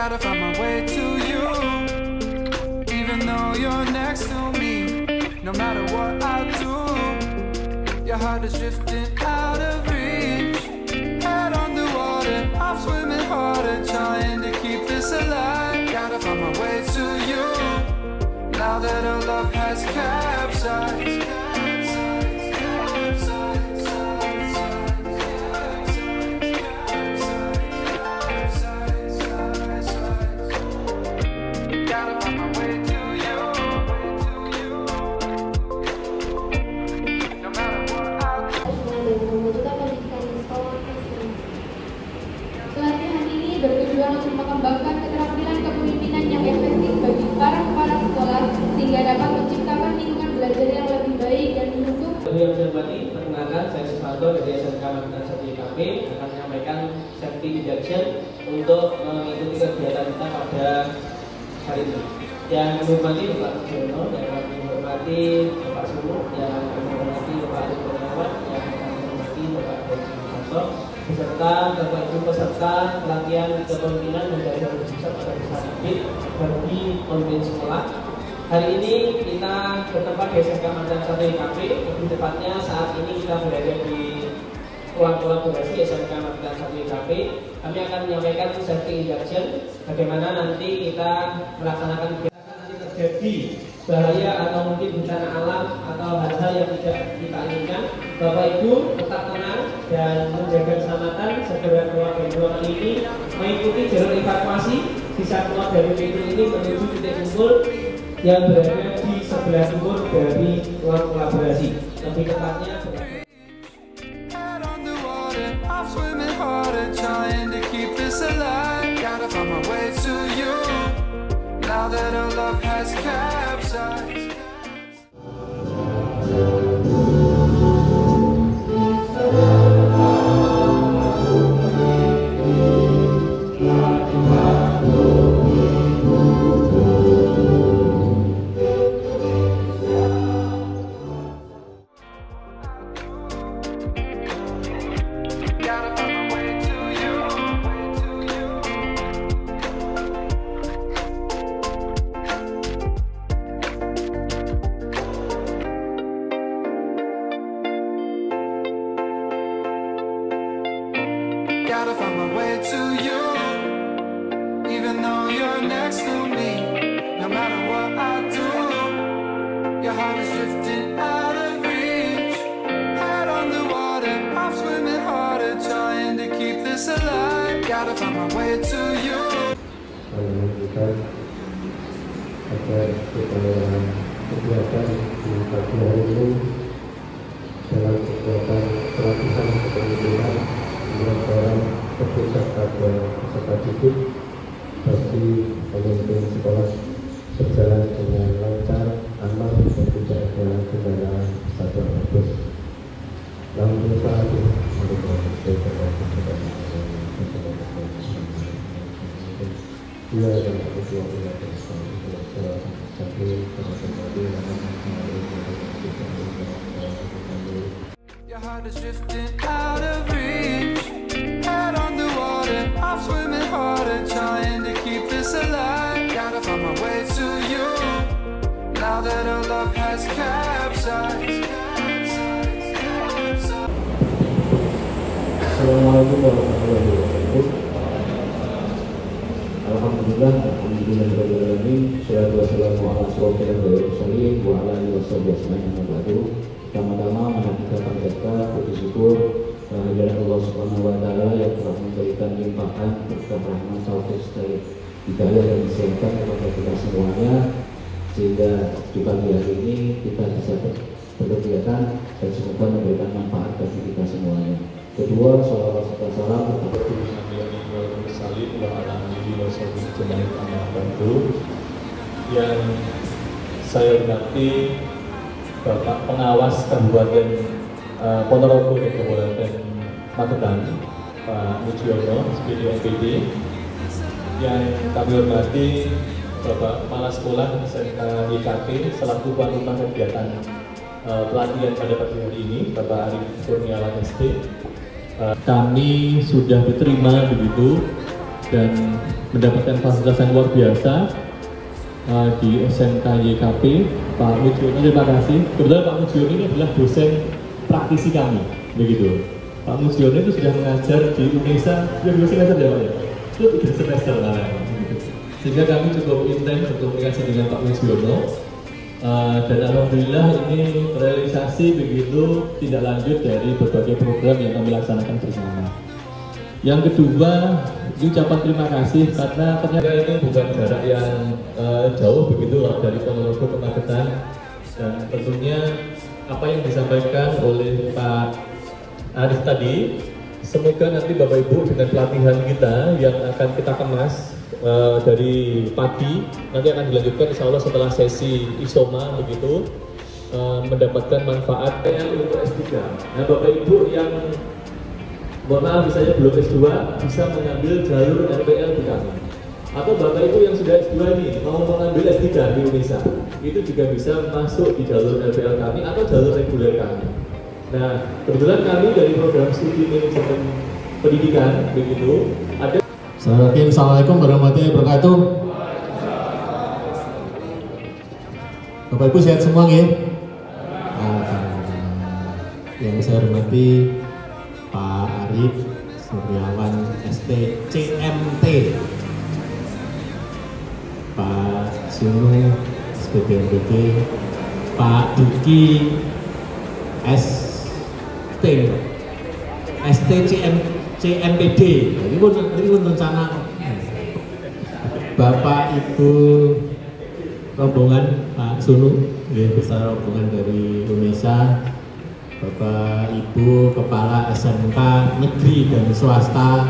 Gotta find my way to you, even though you're next to me. No matter what I do, your heart is drifting out of reach. Head on the water, I'm swimming harder, trying to keep this alive. Gotta find my way to you, now that our love has capsized. Bertujuan untuk mengembangkan keterampilan kepemimpinan yang efektif bagi para kepala sekolah sehingga dapat menciptakan lingkungan belajar yang lebih baik dan mendukung. Yang saya hormati, perkenalkan saya Suparto dari SMK Magetan 1 IKP akan menyampaikan safety injection untuk mengikuti kegiatan kita pada hari ini. Yang kami hormati Bapak Jono, yang kami hormati Bapak Sumu, yang kami hormati Bapak Arif Kurniawan, yang kami hormati Bapak Benji Santo, beserta Bapak Ibu peserta pelatihan kepemimpinan menjadi harus bisa pada usaha bagi pemimpin sekolah. Hari ini kita bertempat di SMK Magetan 1 IKP, lebih tepatnya saat ini kita berada di ruang kolaborasi SMK Magetan 1 IKP. Kami akan menyampaikan safety injection, bagaimana nanti kita melaksanakan kegiatan nanti terjadi bahaya atau mungkin bencana alam atau hal-hal yang tidak kita inginkan. Bapak Ibu tetap tenang dan menjaga keselamatan segera keluar dari ruangan ini, mengikuti jalur evakuasi bisa keluar dari pintu ini menuju titik kumpul yang berada di sebelah timur dari ruang kolaborasi. Lebih tepatnya gotta find my way to you, even though you're next to me. No matter what I do, your heart is drifting out of reach. Head on the water, I'm swimming harder, trying to keep this alive. Gotta find my way to you. Agar kegiatan di pagi hari ini dalam kegiatan pelatihan kepemimpinan pembelajaran berpusat pada peserta didik bagi pemimpin sekolah berjalan dengan lancar, aman, dan tidak ada kendala satu apapun. Dalam berusaha Your heart is drifting out of reach. Head on the water, I'm swimming harder, trying to keep this alive. Gotta find my way to you, now that our love has capsized. Assalamualaikum warahmatullahi wabarakatuh. Alhamdulillah, alhamdulillahirobbilalamin, sholatu wassalamu ala asyrofil mursalin wa ala alihi wasallam. Pertama-tama mari kita panjatkan puji syukur kehadirat Allah Subhanahu wa taala yang telah memberikan limpahan berkah rahmat taufik hidayah dan kesehatan kepada kita semuanya, sehingga di pagi hari ini kita bisa berkegiatan dan semoga memberikan manfaat bagi kita semuanya. Kedua, sholawat serta salam kepada yang saya hormati Bapak Pengawas Kabupaten Ponorogo dan Kabupaten Magetan, Pak Mujiono, SPD MPD, yang kami hormati Bapak Kepala Sekolah SMK IKP selaku tuan rumah kegiatan pelatihan pada pagi hari ini, Bapak Arif Kurniawan SD. Kami sudah diterima begitu dan mendapatkan fasilitas yang luar biasa di SMK YKP. Pak Mujiono, terima kasih. Kebetulan Pak Mujiono ini adalah dosen praktisi kami, begitu. Pak Mujiono itu sudah mengajar di UNESA, sudah 2 semester ya Pak ya? Itu 3 semester malah. Sehingga kami cukup intens berkomunikasi dengan Pak Mujiono. Dan alhamdulillah ini realisasi begitu tidak lanjut dari berbagai program yang kami laksanakan bersama. Yang kedua, ucapan terima kasih karena ternyata ini bukan jarak yang jauh begitu loh dari Ponorogo ke Magetan, dan tentunya apa yang disampaikan oleh Pak Arif tadi, semoga nanti Bapak Ibu dengan pelatihan kita yang akan kita kemas dari pagi nanti akan dilanjutkan insya Allah setelah sesi isoma begitu, mendapatkan manfaat untuk S3. Nah Bapak Ibu yang mohon maaf misalnya belum S2 bisa mengambil jalur RPL di kami, atau Bapak Ibu yang sudah S2 ini mau mengambil S3 di Indonesia itu juga bisa masuk di jalur RPL kami atau jalur reguler kami. Nah kebetulan kami dari program studi manajemen pendidikan begitu ada. Assalamualaikum warahmatullahi wabarakatuh. Bapak Ibu sehat semua ya? Yang saya hormati Pak Arif Suryawan STCMT, Pak Sunu SPBMPT, Pak Duki STCMPD. Ini pun rencana Bapak Ibu rombongan Pak Sunu, besar rombongan dari Indonesia, Bapak Ibu Kepala SMK negeri dan swasta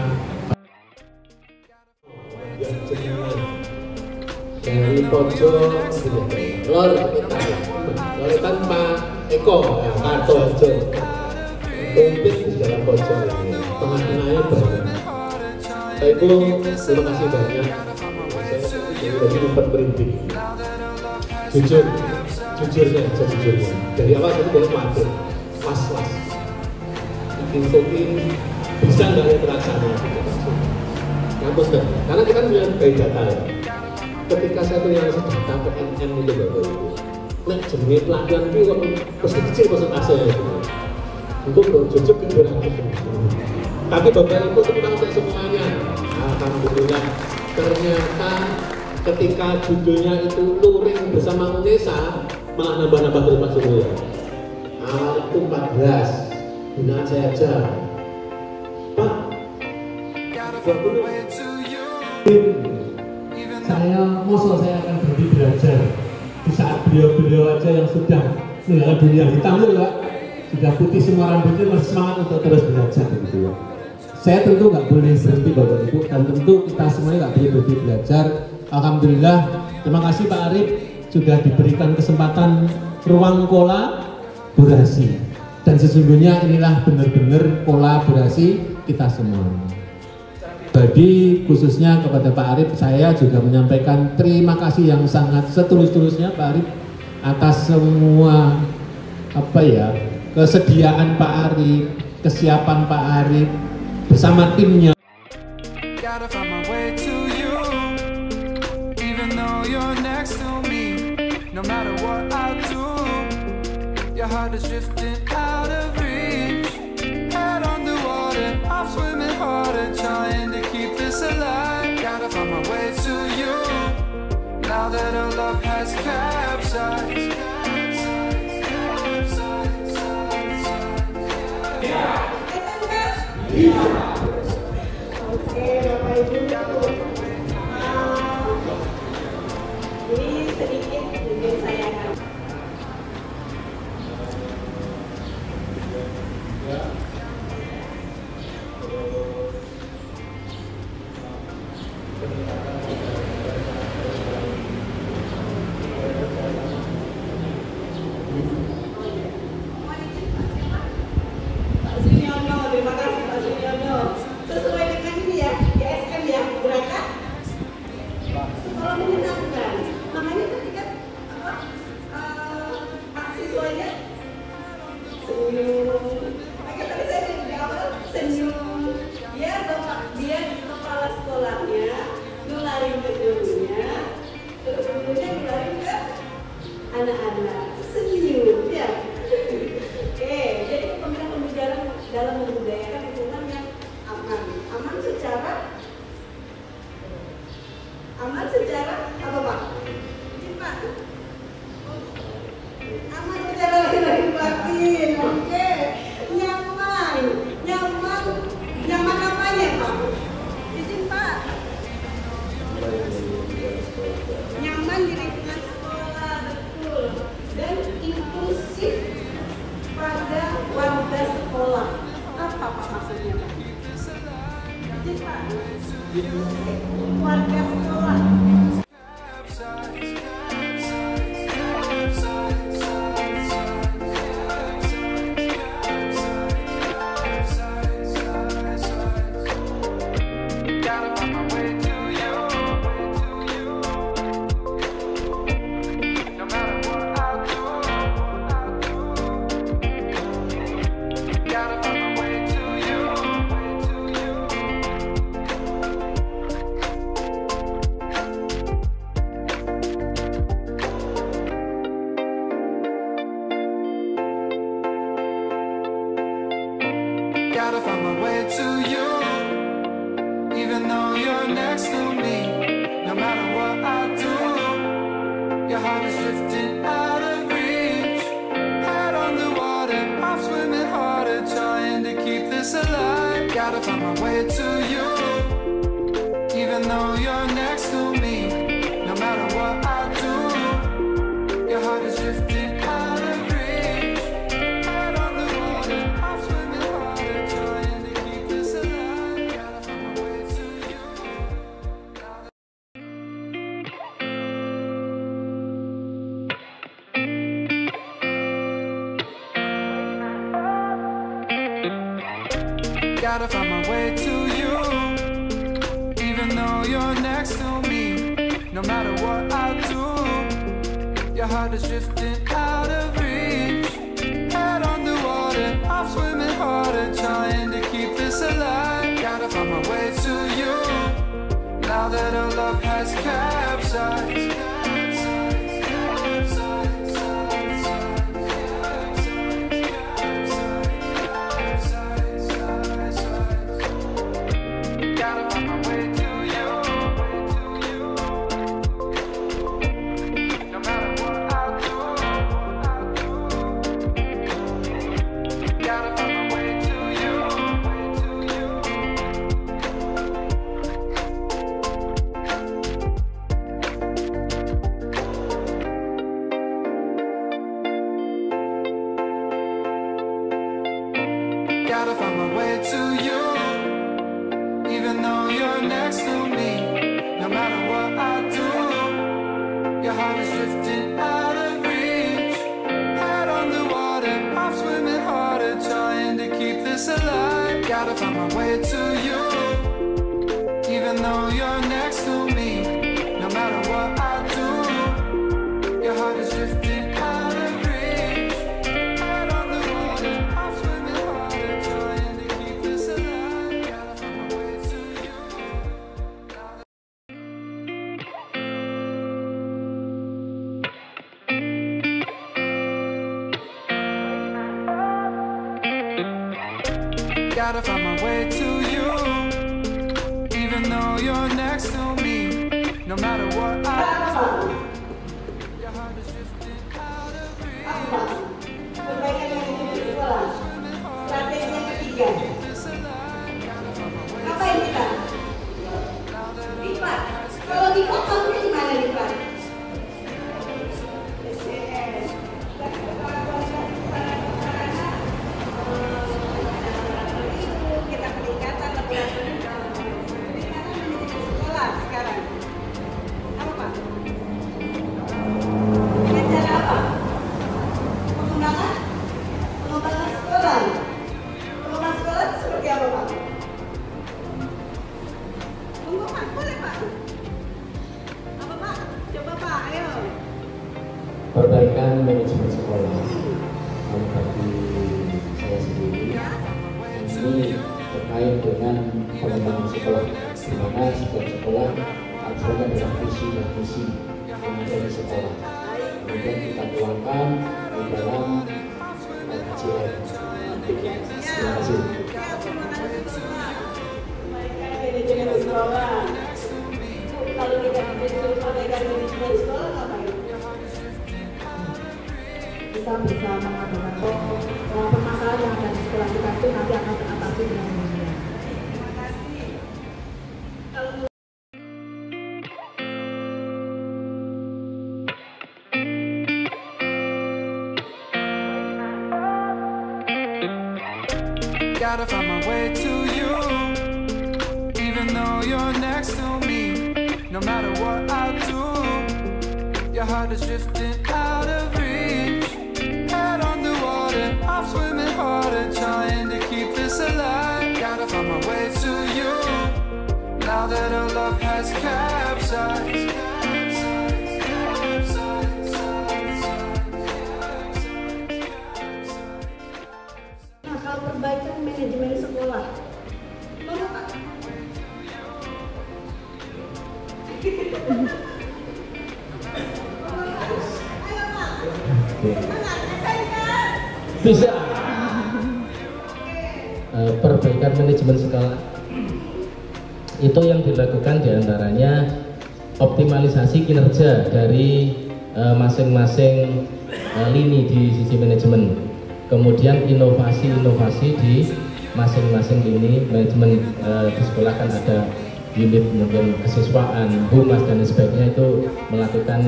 dari pojok lor tanpa Eko Kartojo Tumpit di dalam pojok ini, tengah-tengahnya banyak. Bapak Ibu, terima kasih banyak. Saya dari tempat berhenti. Jujurnya, dari awal saya boleh mager, was-was. Mungkin bisa nggak ya terlaksana? Ngampus nggak? Karena kita punya bayi data ya. Ketika saya punya data ke NN itu Bapak Ibu, nah jenis pelatihan itu pasti kecil persentasenya itu. Untuk berjujuk ke berapa? Tapi Bapak Ibu tentang untuk semuanya. Alhamdulillah, ternyata ketika judulnya itu luring bersama UNESA malah nambah-nambah terus Mas Sunu ya. Itu 14 binaan saya aja Pak 20 saya akan berhenti belajar di saat beliau-beliau aja yang sudah meninggalkan dunia hitam itu Pak, sudah putih semua rambutnya masih semangat untuk terus belajar gitu ya. Saya tentu nggak boleh berhenti Bapak Ibu, dan tentu kita semuanya nggak boleh berhenti belajar. Alhamdulillah, terima kasih Pak Arif sudah diberikan kesempatan ruang kolaborasi, dan sesungguhnya inilah benar-benar kolaborasi kita semua. Bagi khususnya kepada Pak Arif, saya juga menyampaikan terima kasih yang sangat setulus-tulusnya Pak Arif atas semua kesediaan Pak Arif, kesiapan Pak Arif bersama timnya. Gotta find my way to you, even though you're next to me. No matter what I do, your heart is drifting out of reach. Head on the water, I'm swimming harder, trying to keep this alive. Gotta find my way to you, now that our love has capsized. Oke, Bapak Ibu, ini sedikit mungkin saya akan senyum. Dia kepala sekolahnya keluarin ke gurunya, terus gurunya keluarin ke anak-anak. Senyum, ya. Oke, jadi pembicaraan dalam membudayakan lingkungan yang aman. Aman secara apa Pak? Pak. Aman secara lahir batin. Oke. Nyaman apanya Pak? Izin Pak. Nyaman di lingkungan sekolah, betul. Dan inklusif pada warga sekolah. Apa Pak maksudnya Pak? Izin Pak. Warga sekolah. Gotta find my way to you, even though you're next to me. No matter what I do, your heart is drifting out of reach. Head on the water, I'm swimming harder, trying to keep this alive. Gotta find my way to you, even though you're next to me. No matter what I do, your heart is drifting out of reach. Head on the water, I'm swimming harder, trying to keep this alive. Gotta find my way to you. Gotta find my way to you, even though you're next to me. No matter what I do, your heart is drifting out of reach. Head on the water, I'm swimming harder, trying to keep this alive. Gotta find my way to you, now that our love has capsized. Gotta find my way to you, no matter what I do. Gotta find my way to you. Gotta find my way to you, even though you're next to me. No matter what I do, your heart is drifting out of reach. Head on the water, I'm swimming harder, trying to keep this alive. Gotta find my way to you, even though you're next to me. No matter what I do, your heart is drifting out of reach. Head on the water, I'm swimming harder, trying to keep this alive. Gotta find my way to you. Gotta find my way to you, even though you're next to me. No matter what I do, your heart is drifting out of reach. Perbaikan manajemen sekolah. Strategi yang ketiga. Ngapain kita? Diklat. Kalau diklat maksudnya di mana diklat? SDM. Kita peningkatan sekolah sekarang. Apa Pak? Dengan cara apa? Pengembangan sekolah. Pengembangan sekolah itu seperti apa Pak? Tunggu Pak, boleh Pak? Apa Pak? Coba Pak, ayo. Perbaikan manajemen sekolah. Bagi saya sendiri, ini terkait dengan pengembangan sekolah, di mana setiap sekolah acuannya adalah visi dan misi yang ada di sekolah. Kemudian kita tuangkan di dalam kajian. Terima kasih. Manajemen sekolah. Kalau kita disuruh sampaikan manajemen sekolah ngapain? Kita bisa mengatakan permasalahan yang ada di sekolah kita itu nanti akan teratasi dengan mudah. Terima kasih. Kalau Gotta find my way to you, even though you're next to me. No matter what I do, your heart is drifting out of reach. Head on the water, I'm swimming harder, trying to keep this alive. Gotta find my way to you, now that our love has capsized. perbaikan manajemen sekolah. Mau Pak? Bisa. Perbaikan manajemen sekolah itu yang dilakukan diantaranya optimalisasi kinerja dari masing-masing lini di sisi manajemen, kemudian inovasi-inovasi di masing-masing lini manajemen. Di sekolah kan ada unit mungkin kesiswaan, humas dan sebagainya, itu melakukan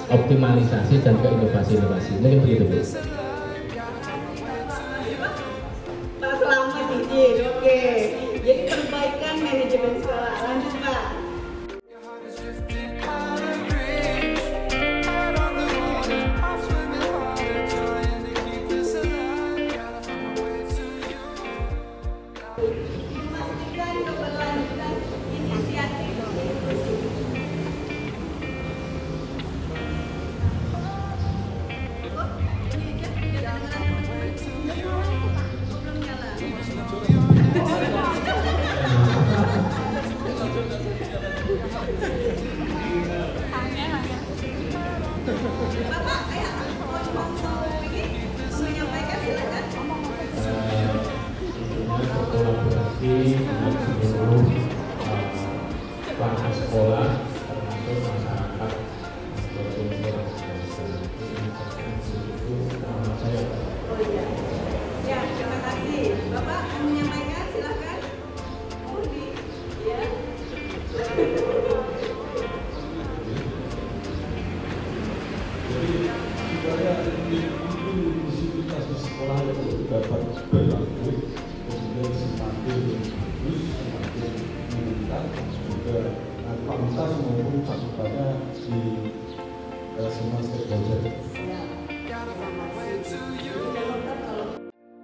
optimalisasi dan juga inovasi-inovasi. Mungkin begitu, Bu. Pak Selamat izin, oke. Jadi perbaikan manajemen sekolah. Lanjut Pak. Memastikan keberlanjutan inisiatif inklusi. Bapak, saya mau menyampaikan, silakan. Berkolaborasi dengan seluruh perangkat sekolah, termasuk masyarakat. Oh iya. Ya, terima kasih. Bapak mau menyampaikan, silakan. Budi, ya. Supaya inklusivitas di sekolah itu dapat berlanjut, kemudian semakin bagus, semakin meningkat, juga kualitas maupun cakupannya di semua stakeholder.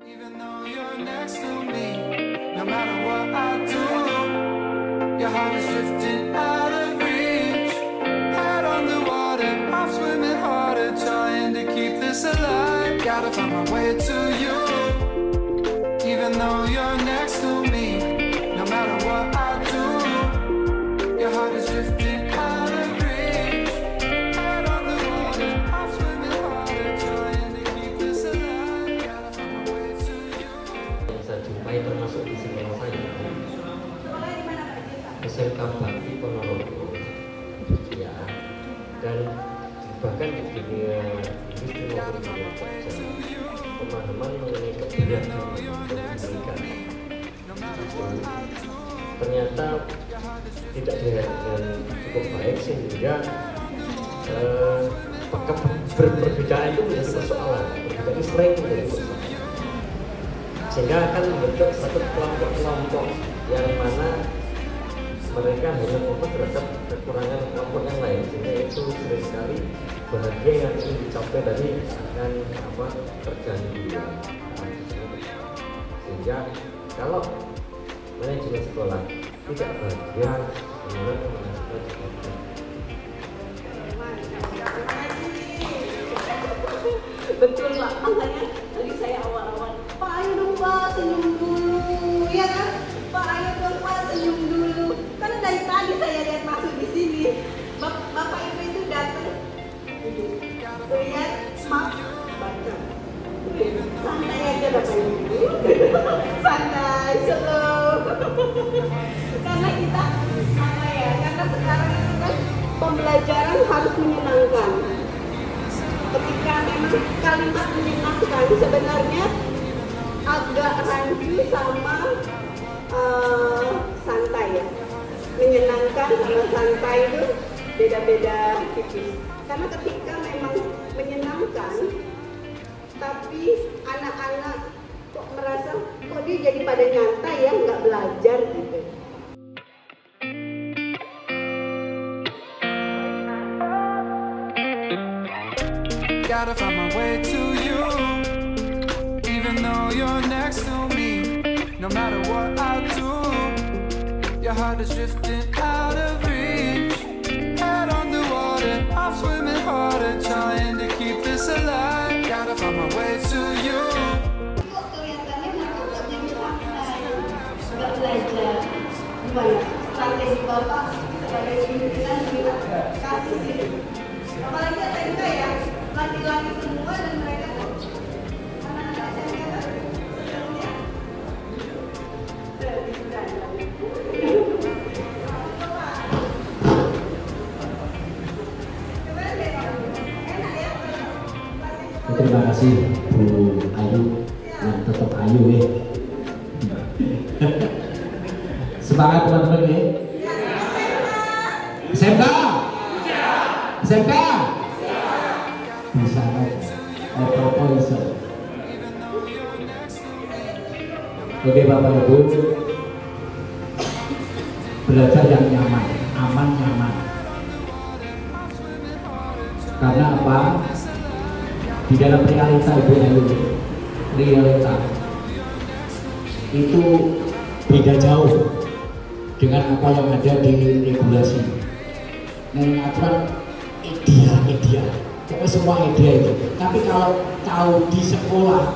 Even though you're next to me, no matter what I do, your heart is drifting out of reach. Head on the water, I'm swimming harder, trying to keep this alive. Gotta find my way to you, even though you're next to me. No matter what I do, your heart is drifting out of reach. Head on the water, I'm swimming harder, trying to keep this alive. Gotta find my way to you. Yang saya jumpai termasuk di sekolah saya, Sekolah di mana Pak? SMK Bakti Ponorogo, ya, dan bahkan di dunia industri maupun dunia kerja, pemahaman mengenai kebijakan pendidikan ternyata tidak dengan cukup baik, sehingga perbedaan itu menjadi persoalan, perbedaan itu sering menjadi persoalan, sehingga akan membentuk satu kelompok-kelompok yang mana mereka hanya fokus terhadap kekurangan kelompok yang lain, sehingga itu seringkali bahagia yang ingin dicapai tadi akan terganggu. Sehingga kalau manajemen sekolah tidak bahagia, kemudian manajemen sekolah. Betul Pak, makanya tadi saya awal-awal, Pak ayo dong Pak senyum dulu, ya kan? Pak ayo dong Pak senyum lihat map, baca. Santai aja Bapak Ibu. Santai, slow. Karena kita apa ya? Karena sekarang itu kan pembelajaran harus menyenangkan. Ketika memang kalimat menyenangkan sebenarnya agak rancu sama santai ya. Menyenangkan sama santai itu beda-beda tipis. Karena ketika memang menyenangkan, tapi anak-anak kok merasa kok dia jadi pada nyantai ya, nggak belajar gitu. Gotta find my way to you, even though you're next to me. No matter what I do, your heart is drifting out of reach. Head on the water, I'm swimming harder, trying to keep this alive. Gotta find my way to you. Kok kelihatannya nakutnya santai, nggak belajar. Gimana? Strategi Bapak sebagai pimpinan kita kasih sih. Apalagi SMK ya, laki-laki semua dan mereka tuh anak-anak SMK kan sebelumnya Terima kasih Bu Ayu yang tetap Ayu ya. Semangat teman-teman ya. SMK. SMK. Bisa apa-apa bisa. Oke Bapak Ibu, belajar yang nyaman, aman, nyaman. Karena apa? Di dalam realita Ibu Ayu, realita itu beda jauh dengan apa yang ada di regulasi. Nah, aturan ideal, pokoknya semua ideal itu. Tapi kalau tahu di sekolah,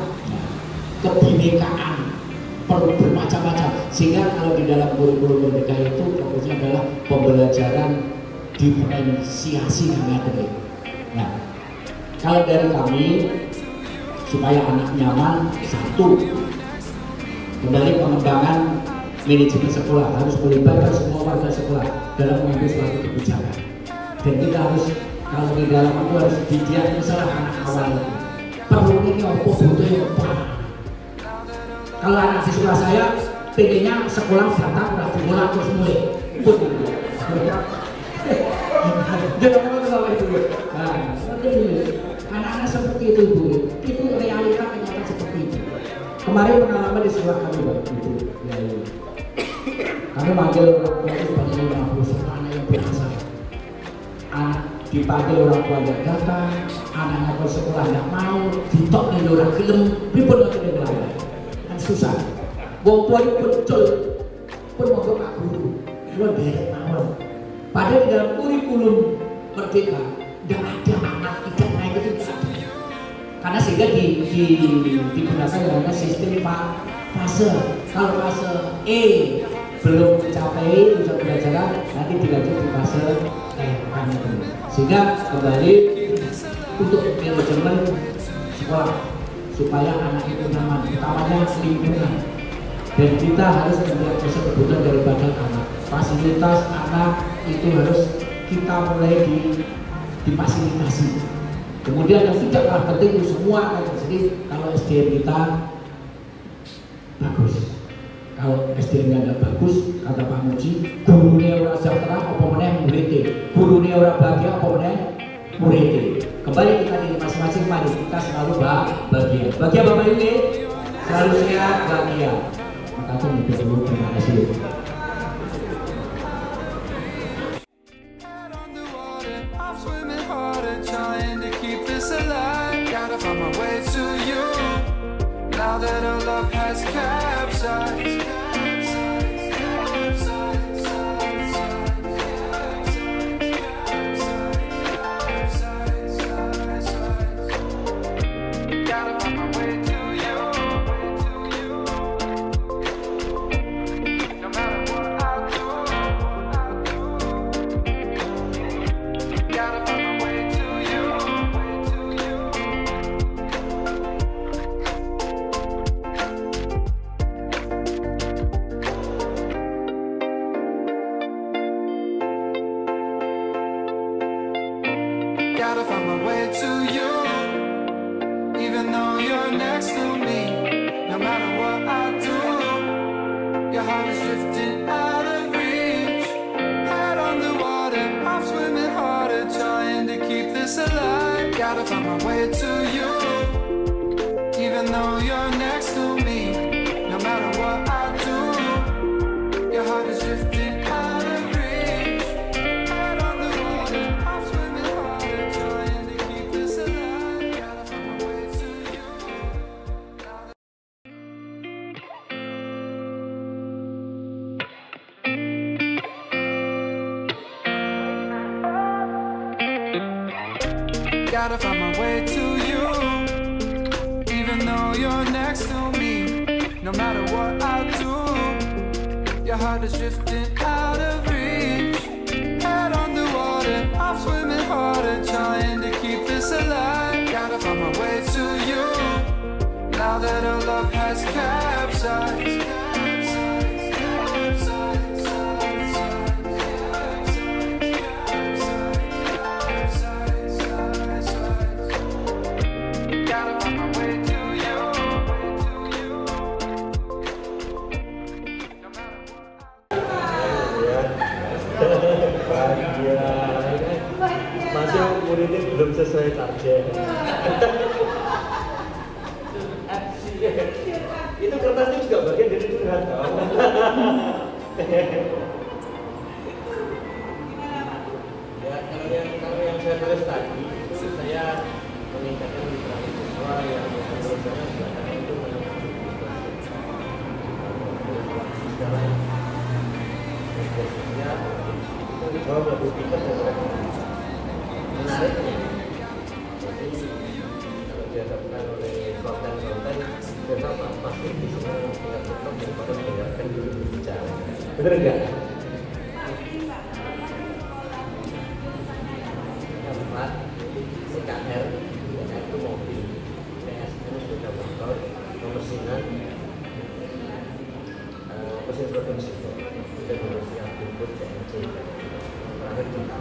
kebinekaan perlu bermacam-macam. Sehingga kalau di dalam kurikulum merdeka itu fokusnya adalah pembelajaran diferensiasi materi. Nah, kalau dari kami supaya anak nyaman, satu, kembali pengembangan manajemen sekolah harus melibatkan semua warga sekolah dalam mengambil suatu kebijakan. Dan kita harus, kalau di dalam itu harus didiagnosa anak awal itu. Perlu ini apa butuhnya apa? Kalau anak di sekolah saya, pengennya sekolah datang udah dimulai terus mulai. Anak-anak seperti itu Bu, itu realita kenyataan seperti itu. Kemarin pengalaman di sekolah kami Pak, itu ya, kami manggil orang tua itu banyak 50 anak yang biasa. Anak dipanggil orang tua nggak datang, anaknya ke sekolah nggak mau, ditok nih orang film, ribut lagi dengan lain, kan susah. Wong tua itu betul, pun mau ke Pak Guru, luar biasa mawon. Padahal di dalam kurikulum merdeka tidak ada anak tidak naik itu tidak ada. Karena sehingga digunakan dengan sistem fase. Kalau fase E belum mencapai ujian pembelajaran, nanti dilanjut di fase sehingga kembali untuk manajemen sekolah supaya anak itu nyaman, utamanya lingkungan. Dan kita harus melihat kebutuhan daripada anak. Fasilitas anak itu harus kita mulai difasilitasi. Kemudian yang tidak kalah penting itu semua akan terjadi kalau SDM kita bagus. Kalau SDM-nya nggak bagus, kata Pak Muji, gurunya orang sejahtera, apa meneh muridnya, gurunya orang bahagia, apa meneh muridnya. Kembali kita di masing-masing mari kita selalu bahagia. Bahagia Bapak ini selalu sehat, bahagia. Maka itu dulu, terima kasih. On my way to you, now that our love has capsized. Gotta find my way to you, no matter Your heart is drifting out of reach. Head on the water, I'm swimming harder, trying to keep this alive. Gotta find my way to you, even though you're next to me. No matter what I do, your heart is drifting out of reach. Head on the water, I'm swimming harder, trying to keep this alive. Gotta find my way to you. Gotta find my way to you, even though you're next to me. No matter what I do, your heart is drifting out of reach. Head on the water, I'm swimming harder, trying to keep this alive. Gotta find my way to you, now that our love has capsized. Gotta find my way to you. No matter what Masih muridnya belum sesuai target. Itu kertasnya juga bagian dari curhat. Ya, kalau yang saya tulis tadi itu saya meningkatkan literasi siswa yang menurut saya belakangan itu sekarang prosesnya itu jauh lebih pintar dan menariknya. Jadi kalau dihadapkan oleh konten-konten kita pasti bisa tingkat tetap daripada mendengarkan dulu berbicara. Bener nggak? Yang keempat, CKR itu mobil, PSN sepeda motor, pemesinan, mesin produksi, dan produksi yang input CNC, terakhir juga.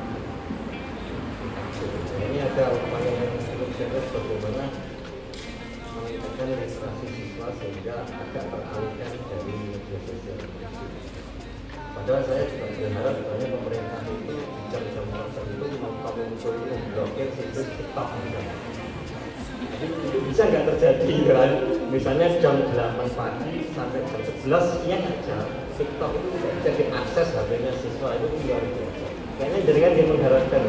Ini ada upaya yang cukup serius bagaimana meningkatkan literasi siswa sehingga agak teralihkan dari media sosial. Padahal saya juga berharap banyak pemerintah itu di jam-jam tertentu memblokir situs TikTok misalnya. Jadi itu bisa nggak terjadi kan? Misalnya jam 8 pagi sampai jam 11 siang aja TikTok itu tidak bisa diakses HP-nya siswa, itu luar biasa. Kayaknya jaringan dia mengharapkan.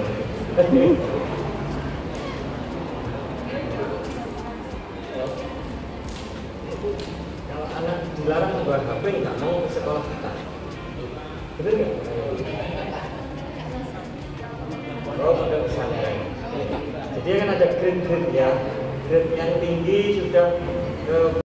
Kalau anak dilarang membawa HP nggak mau ke sekolah kita, bener nggak? Oh, pada pesantren. Jadi kan ada grade-grade ya, grade yang tinggi sudah ke